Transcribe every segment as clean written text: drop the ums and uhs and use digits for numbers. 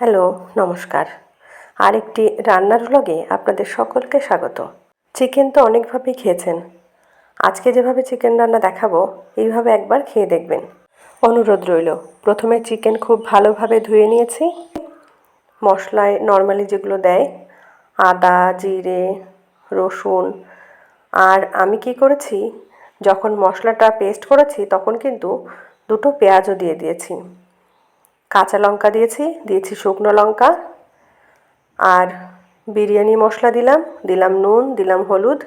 Hello, নমস্কার। আরেকটি রান্নার ভ্লগে আপনাদের সকলকে স্বাগত। চিকেন তো অনেকভাবেই খেয়েছেন। আজকে যেভাবে চিকেন রান্না দেখাবো, এইভাবে একবার খেয়ে দেখবেন। অনুরোধ রইল, প্রথমে চিকেন খুব ভালোভাবে ধুয়ে নিয়েছি। মশলায় নর্মালি যেগুলো দেয়, আদা, জিরে, রসুন, আর আমি কি করেছি, যখন মশলাটা পেস্ট করেছি তখন কিন্তু দুটো পেঁয়াজও দিয়ে দিয়েছি। কাঁচা লঙ্কা দিয়েছি শুকনো লঙ্কা, আর বিরিয়ানি মশলা দিলাম নুন, দিলাম হলুদ,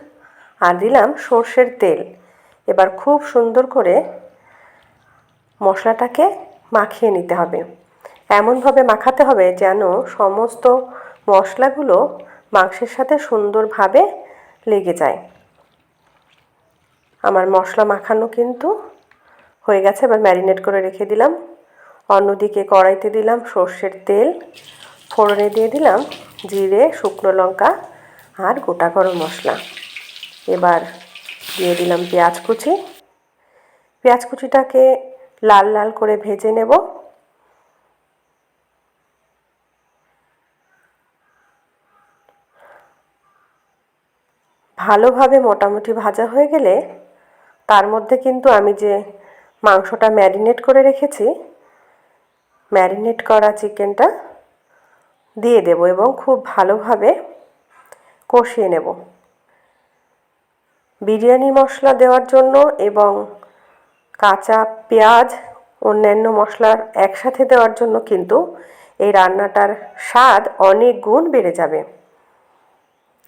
আর দিলাম সর্ষের তেল। এবার খুব সুন্দর করে মশলাটাকে মাখিয়ে নিতে হবে। এমনভাবে মাখাতে হবে যেন সমস্ত মশলাগুলো মাংসের সাথে সুন্দরভাবে লেগে যায়। আমার মশলা মাখানো কিন্তু হয়ে গেছে। এবার ম্যারিনেট করে রেখে দিলাম। অন্যদিকে কড়াইতে দিলাম সর্ষের তেল, ফোড়নে দিয়ে দিলাম জিরে, শুকনো লঙ্কা আর গোটা গরম মশলা। এবার দিয়ে দিলাম পেঁয়াজ কুচিটাকে লাল লাল করে ভেজে নেব। ভালোভাবে মোটামুটি ভাজা হয়ে গেলে তার মধ্যে কিন্তু আমি যে মাংসটা ম্যারিনেট করে রেখেছি, ম্যারিনেট করা চিকেনটা দিয়ে দেব এবং খুব ভালোভাবে কষিয়ে নেব। বিরিয়ানি মশলা দেওয়ার জন্য এবং কাঁচা পেঁয়াজ, অন্যান্য মশলার একসাথে দেওয়ার জন্য কিন্তু এই রান্নাটার স্বাদ অনেক গুণ বেড়ে যাবে।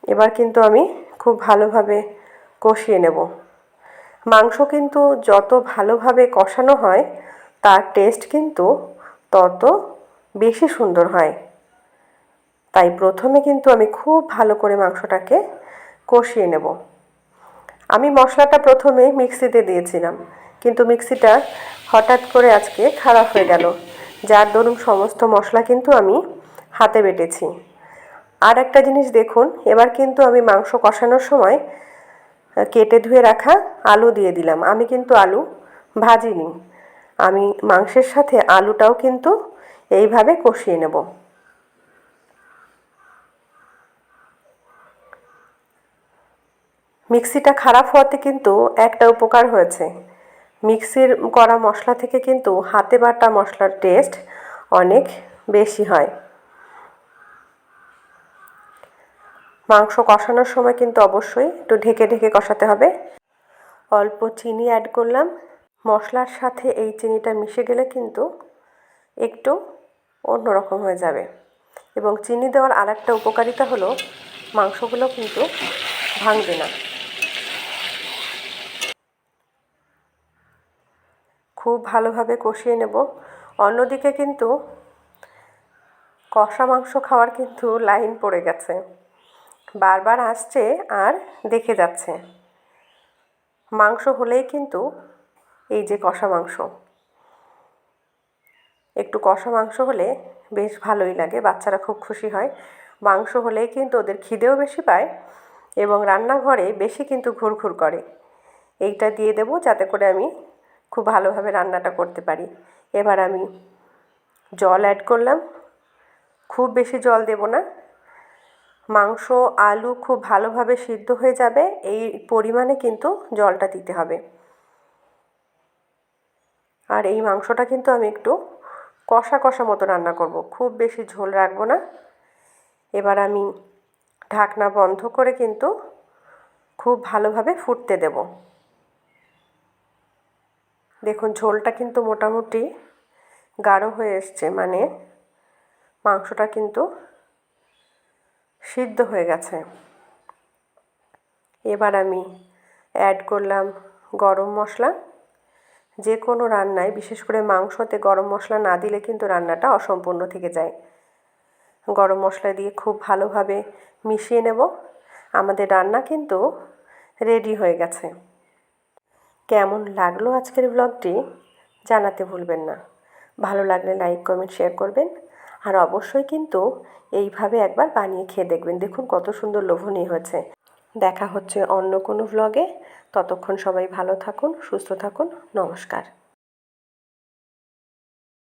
এবার কিন্তু আমি খুব ভালোভাবে কষিয়ে নেব। মাংস কিন্তু যত ভালোভাবে কষানো হয় তার টেস্ট কিন্তু তত বেশি সুন্দর হয়। তাই প্রথমে কিন্তু আমি খুব ভালো করে মাংসটাকে কষিয়ে নেব। আমি মশলাটা প্রথমে মিক্সিতে দিয়েছিলাম, কিন্তু মিক্সিটা হঠাৎ করে আজকে খারাপ হয়ে গেল, যার দরুন সমস্ত মশলা কিন্তু আমি হাতে বেটেছি। আর একটা জিনিস দেখুন, এবার কিন্তু আমি মাংস কষানোর সময় কেটে ধুয়ে রাখা আলু দিয়ে দিলাম। আমি কিন্তু আলু ভাজিনি, আমি মাংসের সাথে আলুটাও কিন্তু এইভাবে কষিয়ে নেব। মিক্সিটা খারাপ হওয়াতে কিন্তু একটা উপকার হয়েছে, মিক্সির করা মশলা থেকে কিন্তু হাতে বাটা মশলার টেস্ট অনেক বেশি হয়। মাংস কষানোর সময় কিন্তু অবশ্যই একটু ঢেকে ঢেকে কষাতে হবে। অল্প চিনি অ্যাড করলাম। মশলার সাথে এই চিনিটা মিশে গেলে কিন্তু একটু অন্যরকম হয়ে যাবে। এবং চিনি দেওয়ার আরেকটা উপকারিতা হলো মাংসগুলো কিন্তু ভাঙবে না। খুব ভালোভাবে কষিয়ে নেব। অন্যদিকে কিন্তু কষা মাংস খাওয়ার কিন্তু লাইন পড়ে গেছে, বারবার আসছে আর দেখে যাচ্ছে। মাংস হলেই কিন্তু এই যে কষা মাংস, একটু কষা মাংস হলে বেশ ভালোই লাগে, বাচ্চারা খুব খুশি হয়। মাংস হলেই কিন্তু ওদের খিদেও বেশি পায় এবং রান্নাঘরে বেশি কিন্তু ঘুরঘুর করে। এইটা দিয়ে দেবো যাতে করে আমি খুব ভালোভাবে রান্নাটা করতে পারি। এবার আমি জল অ্যাড করলাম। খুব বেশি জল দেব না, মাংস আলু খুব ভালোভাবে সিদ্ধ হয়ে যাবে এই পরিমাণে কিন্তু জলটা দিতে হবে। আর এই মাংসটা কিন্তু আমি একটু কষা কষা মতো রান্না করব, খুব বেশি ঝোল রাখবো না। এবার আমি ঢাকনা বন্ধ করে কিন্তু খুব ভালোভাবে ফুটতে দেব। দেখুন ঝোলটা কিন্তু মোটামুটি গাঢ় হয়ে এসছে, মানে মাংসটা কিন্তু সিদ্ধ হয়ে গেছে। এবার আমি অ্যাড করলাম গরম মশলা। যে কোনো রান্নায়, বিশেষ করে মাংসতে গরম মশলা না দিলে কিন্তু রান্নাটা অসম্পূর্ণ থেকে যায়। গরম মশলা দিয়ে খুব ভালোভাবে মিশিয়ে নেব। আমাদের রান্না কিন্তু রেডি হয়ে গেছে। কেমন লাগলো আজকের ব্লগটি জানাতে ভুলবেন না। ভালো লাগলে লাইক, কমেন্ট, শেয়ার করবেন। আর অবশ্যই কিন্তু এইভাবে একবার বানিয়ে খেয়ে দেখবেন। দেখুন কত সুন্দর লোভনীয় হয়েছে। দেখা হচ্ছে অন্য কোনো ব্লগে। ততক্ষণ সবাই ভালো থাকুন, সুস্থ থাকুন। নমস্কার।